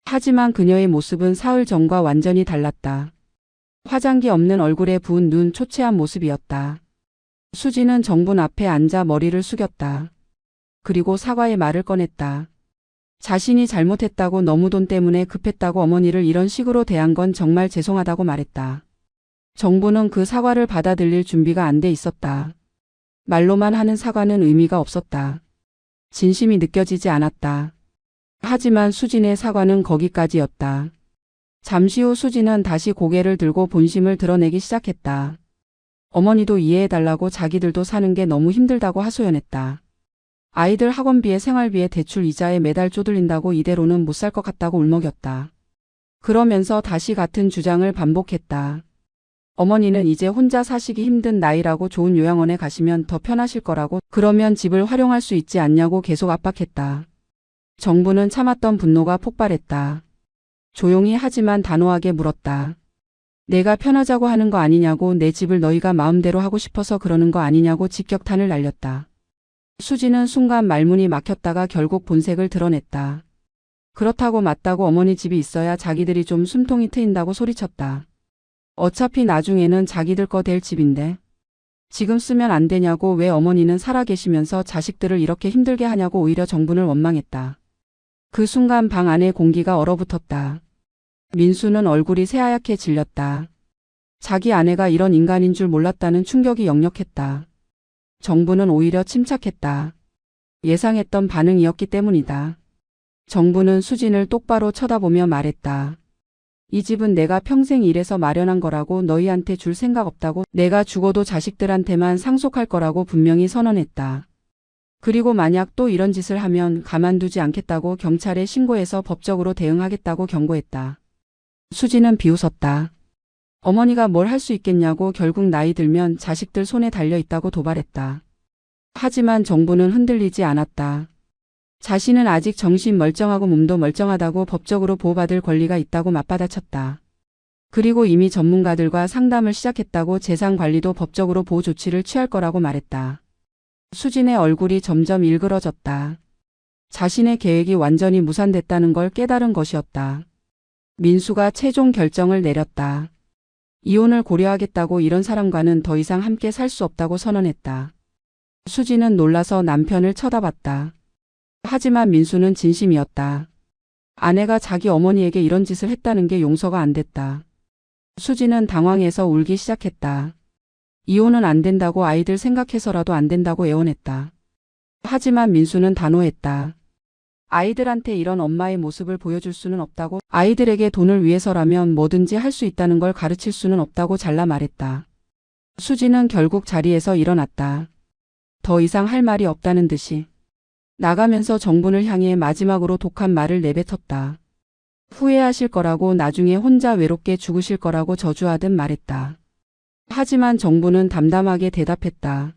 하지만 그녀의 모습은 사흘 전과 완전히 달랐다. 화장기 없는 얼굴에 부은 눈, 초췌한 모습이었다. 수진은 정분 앞에 앉아 머리를 숙였다. 그리고 사과의 말을 꺼냈다. 자신이 잘못했다고, 너무 돈 때문에 급했다고 어머니를 이런 식으로 대한 건 정말 죄송하다고 말했다. 정부는 그 사과를 받아들일 준비가 안 돼 있었다. 말로만 하는 사과는 의미가 없었다. 진심이 느껴지지 않았다. 하지만 수진의 사과는 거기까지였다. 잠시 후 수지는 다시 고개를 들고 본심을 드러내기 시작했다. 어머니도 이해해달라고 자기들도 사는 게 너무 힘들다고 하소연했다. 아이들 학원비에 생활비에 대출 이자에 매달 쪼들린다고 이대로는 못 살 것 같다고 울먹였다. 그러면서 다시 같은 주장을 반복했다. 어머니는 이제 혼자 사시기 힘든 나이라고 좋은 요양원에 가시면 더 편하실 거라고, 그러면 집을 활용할 수 있지 않냐고 계속 압박했다. 정부는 참았던 분노가 폭발했다. 조용히 하지만 단호하게 물었다. 내가 편하자고 하는 거 아니냐고, 내 집을 너희가 마음대로 하고 싶어서 그러는 거 아니냐고 직격탄을 날렸다. 수지는 순간 말문이 막혔다가 결국 본색을 드러냈다. 그렇다고 맞다고 어머니 집이 있어야 자기들이 좀 숨통이 트인다고 소리쳤다. 어차피 나중에는 자기들 거 될 집인데 지금 쓰면 안 되냐고, 왜 어머니는 살아계시면서 자식들을 이렇게 힘들게 하냐고 오히려 정분을 원망했다. 그 순간 방 안의 공기가 얼어붙었다. 민수는 얼굴이 새하얗게 질렸다. 자기 아내가 이런 인간인 줄 몰랐다는 충격이 역력했다. 정부는 오히려 침착했다. 예상했던 반응이었기 때문이다. 정부는 수진을 똑바로 쳐다보며 말했다. 이 집은 내가 평생 일해서 마련한 거라고, 너희한테 줄 생각 없다고, 내가 죽어도 자식들한테만 상속할 거라고 분명히 선언했다. 그리고 만약 또 이런 짓을 하면 가만두지 않겠다고 경찰에 신고해서 법적으로 대응하겠다고 경고했다. 수진은 비웃었다. 어머니가 뭘 할 수 있겠냐고, 결국 나이 들면 자식들 손에 달려있다고 도발했다. 하지만 정부는 흔들리지 않았다. 자신은 아직 정신 멀쩡하고 몸도 멀쩡하다고, 법적으로 보호받을 권리가 있다고 맞받아쳤다. 그리고 이미 전문가들과 상담을 시작했다고, 재산 관리도 법적으로 보호 조치를 취할 거라고 말했다. 수진의 얼굴이 점점 일그러졌다. 자신의 계획이 완전히 무산됐다는 걸 깨달은 것이었다. 민수가 최종 결정을 내렸다. 이혼을 고려하겠다고, 이런 사람과는 더 이상 함께 살 수 없다고 선언했다. 수지는 놀라서 남편을 쳐다봤다. 하지만 민수는 진심이었다. 아내가 자기 어머니에게 이런 짓을 했다는 게 용서가 안 됐다. 수지는 당황해서 울기 시작했다. 이혼은 안 된다고, 아이들 생각해서라도 안 된다고 애원했다. 하지만 민수는 단호했다. 아이들한테 이런 엄마의 모습을 보여줄 수는 없다고, 아이들에게 돈을 위해서라면 뭐든지 할 수 있다는 걸 가르칠 수는 없다고 잘라 말했다. 수지는 결국 자리에서 일어났다. 더 이상 할 말이 없다는 듯이 나가면서 정분을 향해 마지막으로 독한 말을 내뱉었다. 후회하실 거라고, 나중에 혼자 외롭게 죽으실 거라고 저주하듯 말했다. 하지만 정부는 담담하게 대답했다.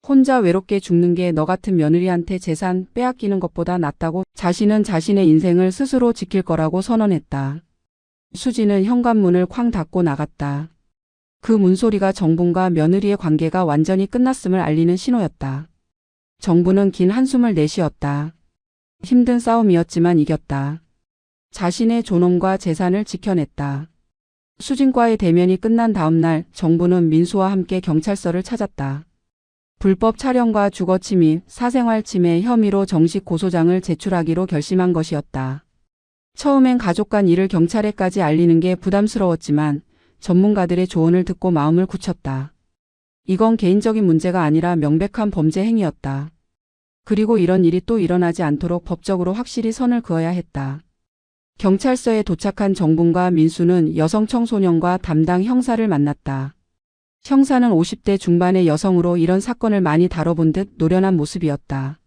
혼자 외롭게 죽는 게 너 같은 며느리한테 재산 빼앗기는 것보다 낫다고, 자신은 자신의 인생을 스스로 지킬 거라고 선언했다. 수지는 현관문을 쾅 닫고 나갔다. 그 문소리가 정분과 며느리의 관계가 완전히 끝났음을 알리는 신호였다. 정부는 긴 한숨을 내쉬었다. 힘든 싸움이었지만 이겼다. 자신의 존엄과 재산을 지켜냈다. 수진과의 대면이 끝난 다음 날, 정부는 민수와 함께 경찰서를 찾았다. 불법 촬영과 주거침입, 사생활 침해 혐의로 정식 고소장을 제출하기로 결심한 것이었다. 처음엔 가족 간 일을 경찰에까지 알리는 게 부담스러웠지만 전문가들의 조언을 듣고 마음을 굳혔다. 이건 개인적인 문제가 아니라 명백한 범죄 행위였다. 그리고 이런 일이 또 일어나지 않도록 법적으로 확실히 선을 그어야 했다. 경찰서에 도착한 정분과 민수는 여성 청소년과 담당 형사를 만났다. 형사는 50대 중반의 여성으로 이런 사건을 많이 다뤄본 듯 노련한 모습이었다.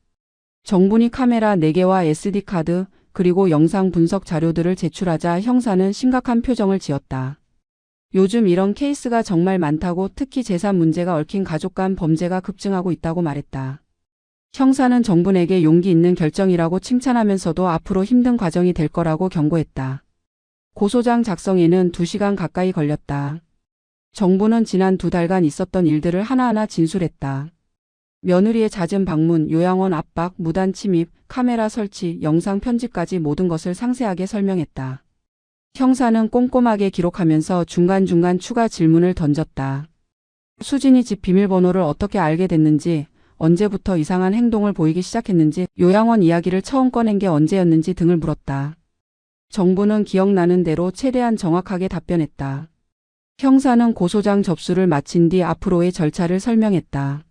정분이 카메라 4개와 SD카드 그리고 영상 분석 자료들을 제출하자 형사는 심각한 표정을 지었다. 요즘 이런 케이스가 정말 많다고, 특히 재산 문제가 얽힌 가족 간 범죄가 급증하고 있다고 말했다. 형사는 정분에게 용기 있는 결정이라고 칭찬하면서도 앞으로 힘든 과정이 될 거라고 경고했다. 고소장 작성에는 2시간 가까이 걸렸다. 정부는 지난 2달간 있었던 일들을 하나하나 진술했다. 며느리의 잦은 방문, 요양원 압박, 무단 침입, 카메라 설치, 영상 편집까지 모든 것을 상세하게 설명했다. 형사는 꼼꼼하게 기록하면서 중간중간 추가 질문을 던졌다. 수진이 집 비밀번호를 어떻게 알게 됐는지, 언제부터 이상한 행동을 보이기 시작했는지, 요양원 이야기를 처음 꺼낸 게 언제였는지 등을 물었다. 정부는 기억나는 대로 최대한 정확하게 답변했다. 형사는 고소장 접수를 마친 뒤 앞으로의 절차를 설명했다.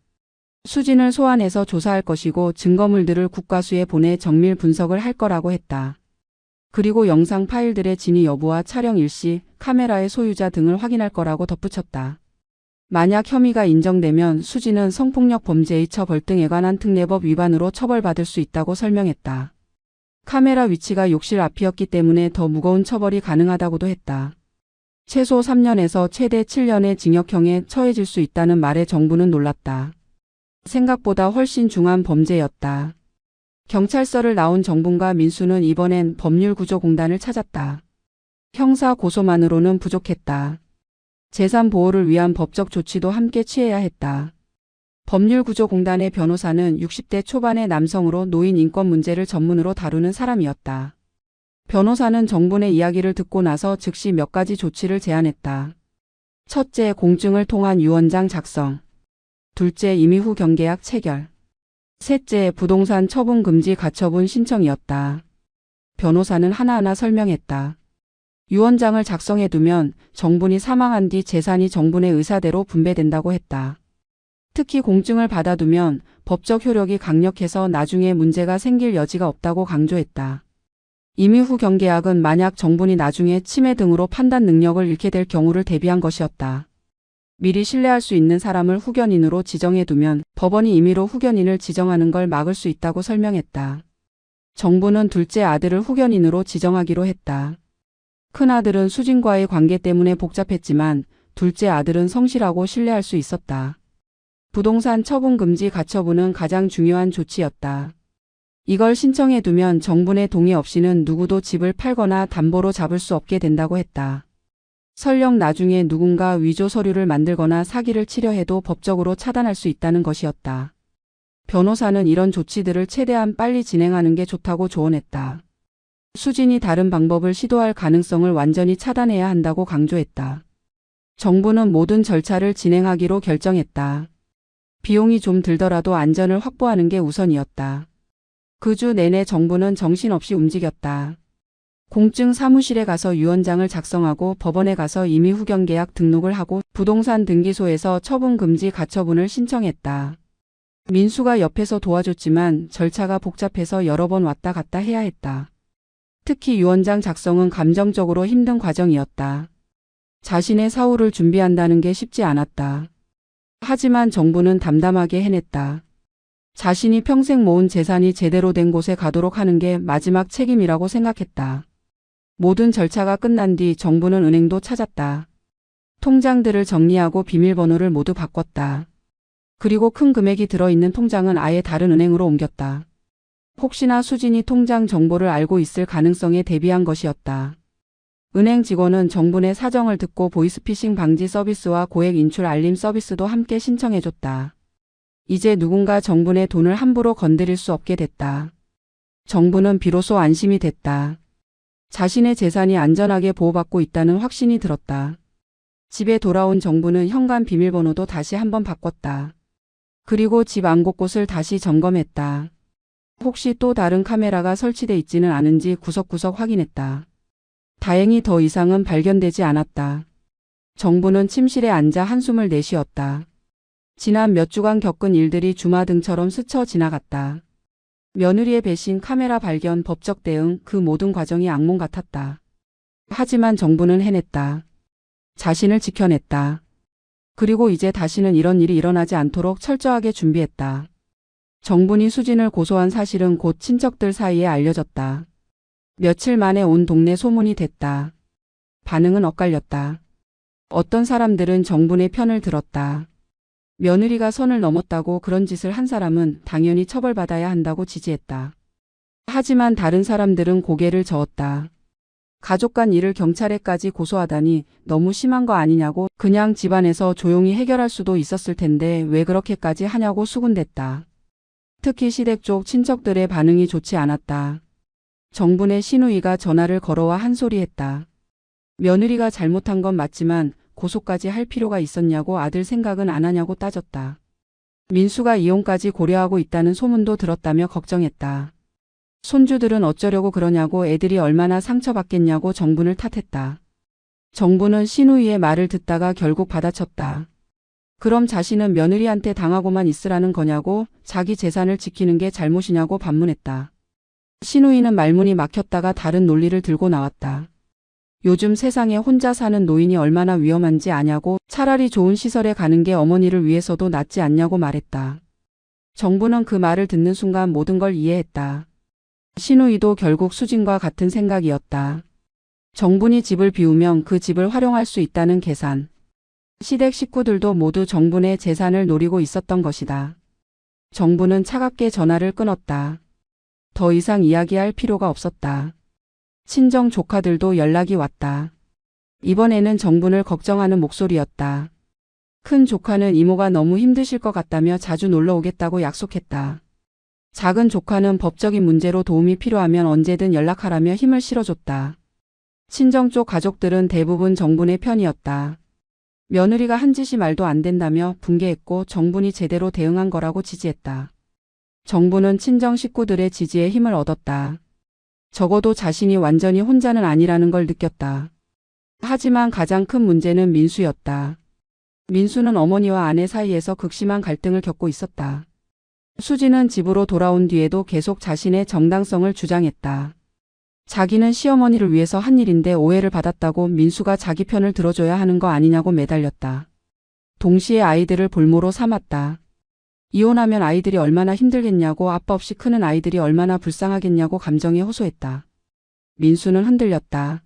수진을 소환해서 조사할 것이고 증거물들을 국과수에 보내 정밀 분석을 할 거라고 했다. 그리고 영상 파일들의 진위 여부와 촬영 일시, 카메라의 소유자 등을 확인할 거라고 덧붙였다. 만약 혐의가 인정되면 수진은 성폭력 범죄의 처벌 등에 관한 특례법 위반으로 처벌받을 수 있다고 설명했다. 카메라 위치가 욕실 앞이었기 때문에 더 무거운 처벌이 가능하다고도 했다. 최소 3년에서 최대 7년의 징역형에 처해질 수 있다는 말에 정부는 놀랐다. 생각보다 훨씬 중한 범죄였다. 경찰서를 나온 정bun과 민수는 이번엔 법률구조공단을 찾았다. 형사 고소만으로는 부족했다. 재산 보호를 위한 법적 조치도 함께 취해야 했다. 법률구조공단의 변호사는 60대 초반의 남성으로 노인 인권 문제를 전문으로 다루는 사람이었다. 변호사는 정bun의 이야기를 듣고 나서 즉시 몇 가지 조치를 제안했다. 첫째, 공증을 통한 유언장 작성. 둘째, 임의 후 경계약 체결. 셋째, 부동산 처분 금지 가처분 신청이었다. 변호사는 하나하나 설명했다. 유언장을 작성해두면 정bun이 사망한 뒤 재산이 정bun의 의사대로 분배된다고 했다. 특히 공증을 받아두면 법적 효력이 강력해서 나중에 문제가 생길 여지가 없다고 강조했다. 임의 후 경계약은 만약 정bun이 나중에 치매 등으로 판단 능력을 잃게 될 경우를 대비한 것이었다. 미리 신뢰할 수 있는 사람을 후견인으로 지정해두면 법원이 임의로 후견인을 지정하는 걸 막을 수 있다고 설명했다. 정bun은 둘째 아들을 후견인으로 지정하기로 했다. 큰아들은 수진과의 관계 때문에 복잡했지만 둘째 아들은 성실하고 신뢰할 수 있었다. 부동산 처분 금지 가처분은 가장 중요한 조치였다. 이걸 신청해두면 정bun의 동의 없이는 누구도 집을 팔거나 담보로 잡을 수 없게 된다고 했다. 설령 나중에 누군가 위조 서류를 만들거나 사기를 치려 해도 법적으로 차단할 수 있다는 것이었다. 변호사는 이런 조치들을 최대한 빨리 진행하는 게 좋다고 조언했다. 수진이 다른 방법을 시도할 가능성을 완전히 차단해야 한다고 강조했다. 정부는 모든 절차를 진행하기로 결정했다. 비용이 좀 들더라도 안전을 확보하는 게 우선이었다. 그 주 내내 정부는 정신없이 움직였다. 공증 사무실에 가서 유언장을 작성하고 법원에 가서 임의 후 경계약 등록을 하고 부동산 등기소에서 처분 금지 가처분을 신청했다. 민수가 옆에서 도와줬지만 절차가 복잡해서 여러 번 왔다 갔다 해야 했다. 특히 유언장 작성은 감정적으로 힘든 과정이었다. 자신의 사후를 준비한다는 게 쉽지 않았다. 하지만 정부는 담담하게 해냈다. 자신이 평생 모은 재산이 제대로 된 곳에 가도록 하는 게 마지막 책임이라고 생각했다. 모든 절차가 끝난 뒤 정부는 은행도 찾았다. 통장들을 정리하고 비밀번호를 모두 바꿨다. 그리고 큰 금액이 들어있는 통장은 아예 다른 은행으로 옮겼다. 혹시나 수진이 통장 정보를 알고 있을 가능성에 대비한 것이었다. 은행 직원은 정bun의 사정을 듣고 보이스피싱 방지 서비스와 고액 인출 알림 서비스도 함께 신청해줬다. 이제 누군가 정bun의 돈을 함부로 건드릴 수 없게 됐다. 정부는 비로소 안심이 됐다. 자신의 재산이 안전하게 보호받고 있다는 확신이 들었다. 집에 돌아온 정부는 현관 비밀번호도 다시 한번 바꿨다. 그리고 집 안 곳곳을 다시 점검했다. 혹시 또 다른 카메라가 설치돼 있지는 않은지 구석구석 확인했다. 다행히 더 이상은 발견되지 않았다. 정부는 침실에 앉아 한숨을 내쉬었다. 지난 몇 주간 겪은 일들이 주마등처럼 스쳐 지나갔다. 며느리의 배신, 카메라 발견, 법적 대응, 그 모든 과정이 악몽 같았다. 하지만 정부는 해냈다. 자신을 지켜냈다. 그리고 이제 다시는 이런 일이 일어나지 않도록 철저하게 준비했다. 정bun이 수진을 고소한 사실은 곧 친척들 사이에 알려졌다. 며칠 만에 온 동네 소문이 됐다. 반응은 엇갈렸다. 어떤 사람들은 정bun의 편을 들었다. 며느리가 선을 넘었다고 그런 짓을 한 사람은 당연히 처벌받아야 한다고 지지했다. 하지만 다른 사람들은 고개를 저었다. 가족 간 일을 경찰에까지 고소하다니 너무 심한 거 아니냐고, 그냥 집안에서 조용히 해결할 수도 있었을 텐데 왜 그렇게까지 하냐고 수군댔다. 특히 시댁 쪽 친척들의 반응이 좋지 않았다. 정bun의 시누이가 전화를 걸어와 한 소리 했다. 며느리가 잘못한 건 맞지만 고소까지 할 필요가 있었냐고, 아들 생각은 안 하냐고 따졌다. 민수가 이혼까지 고려하고 있다는 소문도 들었다며 걱정했다. 손주들은 어쩌려고 그러냐고, 애들이 얼마나 상처받겠냐고 정bun을 탓했다. 정부는 시누이의 말을 듣다가 결국 받아쳤다. 그럼 자신은 며느리한테 당하고만 있으라는 거냐고, 자기 재산을 지키는 게 잘못이냐고 반문했다. 신우이는 말문이 막혔다가 다른 논리를 들고 나왔다. 요즘 세상에 혼자 사는 노인이 얼마나 위험한지 아냐고, 차라리 좋은 시설에 가는 게 어머니를 위해서도 낫지 않냐고 말했다. 정부는 그 말을 듣는 순간 모든 걸 이해했다. 신우이도 결국 수진과 같은 생각이었다. 정분이 집을 비우면 그 집을 활용할 수 있다는 계산. 시댁 식구들도 모두 정분의 재산을 노리고 있었던 것이다. 정분은 차갑게 전화를 끊었다. 더 이상 이야기할 필요가 없었다. 친정 조카들도 연락이 왔다. 이번에는 정분을 걱정하는 목소리였다. 큰 조카는 이모가 너무 힘드실 것 같다며 자주 놀러 오겠다고 약속했다. 작은 조카는 법적인 문제로 도움이 필요하면 언제든 연락하라며 힘을 실어줬다. 친정 쪽 가족들은 대부분 정분의 편이었다. 며느리가 한 짓이 말도 안 된다며 분개했고 정분이 제대로 대응한 거라고 지지했다. 정분은 친정 식구들의 지지에 힘을 얻었다. 적어도 자신이 완전히 혼자는 아니라는 걸 느꼈다. 하지만 가장 큰 문제는 민수였다. 민수는 어머니와 아내 사이에서 극심한 갈등을 겪고 있었다. 수지는 집으로 돌아온 뒤에도 계속 자신의 정당성을 주장했다. 자기는 시어머니를 위해서 한 일인데 오해를 받았다고 민수가 자기 편을 들어줘야 하는 거 아니냐고 매달렸다. 동시에 아이들을 볼모로 삼았다. 이혼하면 아이들이 얼마나 힘들겠냐고, 아빠 없이 크는 아이들이 얼마나 불쌍하겠냐고 감정에 호소했다. 민수는 흔들렸다.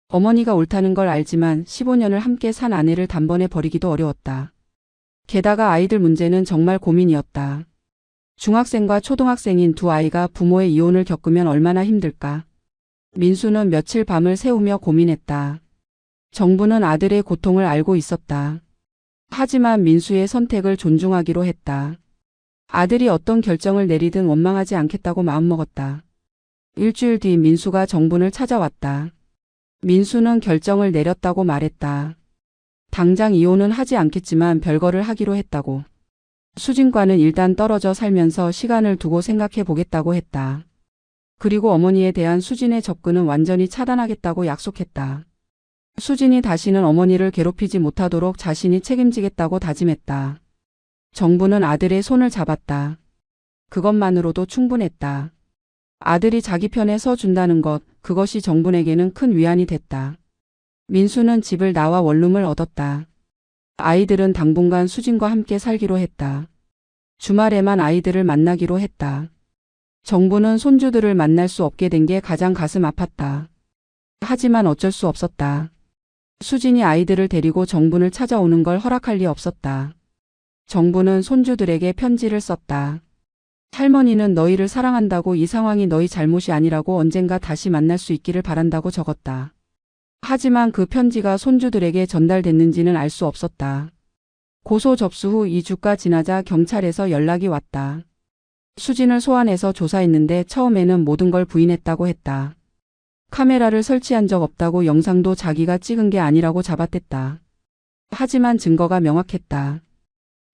어머니가 옳다는 걸 알지만 15년을 함께 산 아내를 단번에 버리기도 어려웠다. 게다가 아이들 문제는 정말 고민이었다. 중학생과 초등학생인 두 아이가 부모의 이혼을 겪으면 얼마나 힘들까. 민수는 며칠 밤을 새우며 고민했다. 정부는 아들의 고통을 알고 있었다. 하지만 민수의 선택을 존중하기로 했다. 아들이 어떤 결정을 내리든 원망하지 않겠다고 마음먹었다. 일주일 뒤 민수가 정분을 찾아왔다. 민수는 결정을 내렸다고 말했다. 당장 이혼은 하지 않겠지만 별거를 하기로 했다고. 수진과는 일단 떨어져 살면서 시간을 두고 생각해 보겠다고 했다. 그리고 어머니에 대한 수진의 접근은 완전히 차단하겠다고 약속했다. 수진이 다시는 어머니를 괴롭히지 못하도록 자신이 책임지겠다고 다짐했다. 정부는 아들의 손을 잡았다. 그것만으로도 충분했다. 아들이 자기 편에 서준다는 것, 그것이 정분에게는 큰 위안이 됐다. 민수는 집을 나와 원룸을 얻었다. 아이들은 당분간 수진과 함께 살기로 했다. 주말에만 아이들을 만나기로 했다. 정부는 손주들을 만날 수 없게 된 게 가장 가슴 아팠다. 하지만 어쩔 수 없었다. 수진이 아이들을 데리고 정분을 찾아오는 걸 허락할 리 없었다. 정부는 손주들에게 편지를 썼다. 할머니는 너희를 사랑한다고, 이 상황이 너희 잘못이 아니라고, 언젠가 다시 만날 수 있기를 바란다고 적었다. 하지만 그 편지가 손주들에게 전달됐는지는 알 수 없었다. 고소 접수 후 2주가 지나자 경찰에서 연락이 왔다. 수진을 소환해서 조사했는데 처음에는 모든 걸 부인했다고 했다. 카메라를 설치한 적 없다고, 영상도 자기가 찍은 게 아니라고 잡아댔다. 하지만 증거가 명확했다.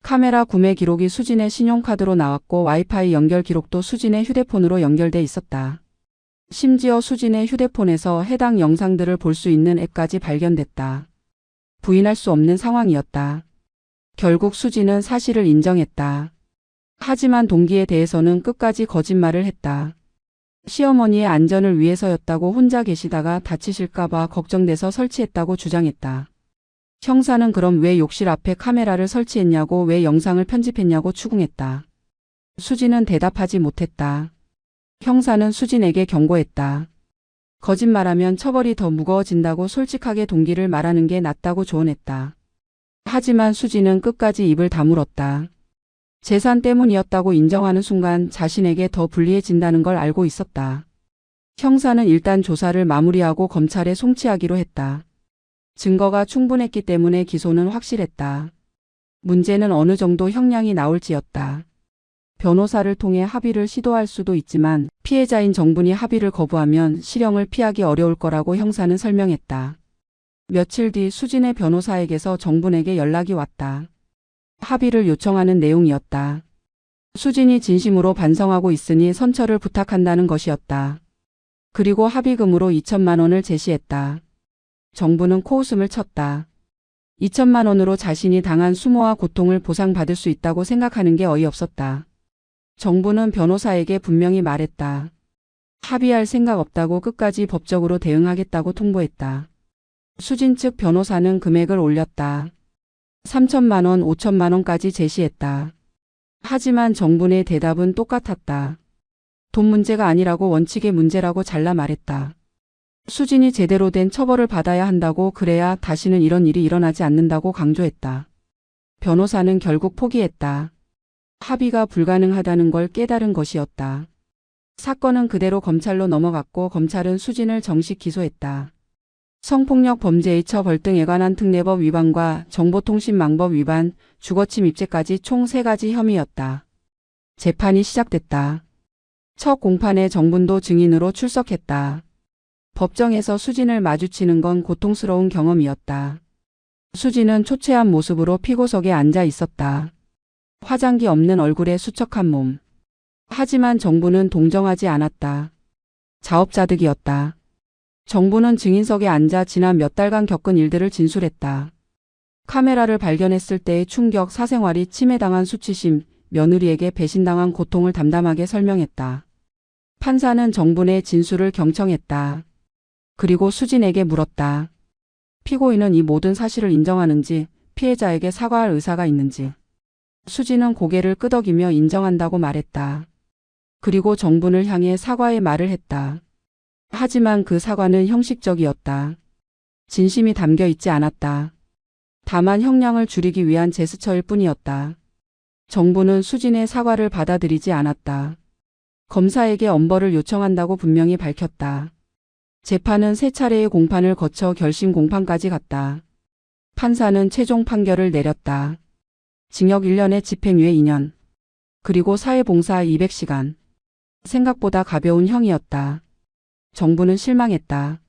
카메라 구매 기록이 수진의 신용카드로 나왔고 와이파이 연결 기록도 수진의 휴대폰으로 연결돼 있었다. 심지어 수진의 휴대폰에서 해당 영상들을 볼 수 있는 앱까지 발견됐다. 부인할 수 없는 상황이었다. 결국 수진은 사실을 인정했다. 하지만 동기에 대해서는 끝까지 거짓말을 했다. 시어머니의 안전을 위해서였다고, 혼자 계시다가 다치실까봐 걱정돼서 설치했다고 주장했다. 형사는 그럼 왜 욕실 앞에 카메라를 설치했냐고, 왜 영상을 편집했냐고 추궁했다. 수진은 대답하지 못했다. 형사는 수진에게 경고했다. 거짓말하면 처벌이 더 무거워진다고, 솔직하게 동기를 말하는 게 낫다고 조언했다. 하지만 수진은 끝까지 입을 다물었다. 재산 때문이었다고 인정하는 순간 자신에게 더 불리해진다는 걸 알고 있었다. 형사는 일단 조사를 마무리하고 검찰에 송치하기로 했다. 증거가 충분했기 때문에 기소는 확실했다. 문제는 어느 정도 형량이 나올지였다. 변호사를 통해 합의를 시도할 수도 있지만 피해자인 정분이 합의를 거부하면 실형을 피하기 어려울 거라고 형사는 설명했다. 며칠 뒤 수진의 변호사에게서 정분에게 연락이 왔다. 합의를 요청하는 내용이었다. 수진이 진심으로 반성하고 있으니 선처를 부탁한다는 것이었다. 그리고 합의금으로 2천만 원을 제시했다. 정부는 코웃음을 쳤다. 2천만 원으로 자신이 당한 수모와 고통을 보상받을 수 있다고 생각하는 게 어이없었다. 정부는 변호사에게 분명히 말했다. 합의할 생각 없다고 끝까지 법적으로 대응하겠다고 통보했다. 수진 측 변호사는 금액을 올렸다. 3천만 원, 5천만 원까지 제시했다. 하지만 정분의 대답은 똑같았다. 돈 문제가 아니라고 원칙의 문제라고 잘라 말했다. 수진이 제대로 된 처벌을 받아야 한다고, 그래야 다시는 이런 일이 일어나지 않는다고 강조했다. 변호사는 결국 포기했다. 합의가 불가능하다는 걸 깨달은 것이었다. 사건은 그대로 검찰로 넘어갔고 검찰은 수진을 정식 기소했다. 성폭력 범죄의 처벌 등에 관한 특례법 위반과 정보통신망법 위반, 주거침 입죄까지 총 3가지 혐의였다. 재판이 시작됐다. 첫 공판에 정분도 증인으로 출석했다. 법정에서 수진을 마주치는 건 고통스러운 경험이었다. 수진은 초췌한 모습으로 피고석에 앉아 있었다. 화장기 없는 얼굴에 수척한 몸. 하지만 정부는 동정하지 않았다. 자업자득이었다. 정부는 증인석에 앉아 지난 몇 달간 겪은 일들을 진술했다. 카메라를 발견했을 때의 충격, 사생활이 침해당한 수치심, 며느리에게 배신당한 고통을 담담하게 설명했다. 판사는 정분의 진술을 경청했다. 그리고 수진에게 물었다. 피고인은 이 모든 사실을 인정하는지, 피해자에게 사과할 의사가 있는지. 수진은 고개를 끄덕이며 인정한다고 말했다. 그리고 정분을 향해 사과의 말을 했다. 하지만 그 사과는 형식적이었다. 진심이 담겨 있지 않았다. 다만 형량을 줄이기 위한 제스처일 뿐이었다. 정부는 수진의 사과를 받아들이지 않았다. 검사에게 엄벌을 요청한다고 분명히 밝혔다. 재판은 3차례의 공판을 거쳐 결심 공판까지 갔다. 판사는 최종 판결을 내렸다. 징역 1년에 집행유예 2년. 그리고 사회봉사 200시간. 생각보다 가벼운 형이었다. 정부는 실망했다.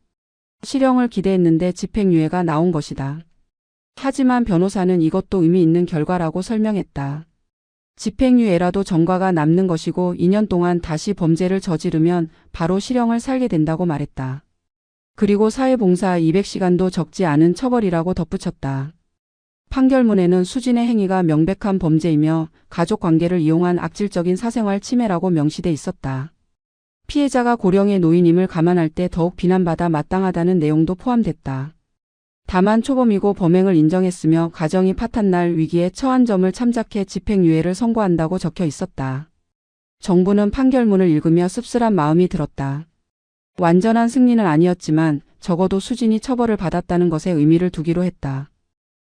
실형을 기대했는데 집행유예가 나온 것이다. 하지만 변호사는 이것도 의미 있는 결과라고 설명했다. 집행유예라도 전과가 남는 것이고 2년 동안 다시 범죄를 저지르면 바로 실형을 살게 된다고 말했다. 그리고 사회봉사 200시간도 적지 않은 처벌이라고 덧붙였다. 판결문에는 수진의 행위가 명백한 범죄이며 가족관계를 이용한 악질적인 사생활 침해라고 명시돼 있었다. 피해자가 고령의 노인임을 감안할 때 더욱 비난받아 마땅하다는 내용도 포함됐다. 다만 초범이고 범행을 인정했으며 가정이 파탄날 위기에 처한 점을 참작해 집행유예를 선고한다고 적혀 있었다. 정부는 판결문을 읽으며 씁쓸한 마음이 들었다. 완전한 승리는 아니었지만 적어도 수진이 처벌을 받았다는 것에 의미를 두기로 했다.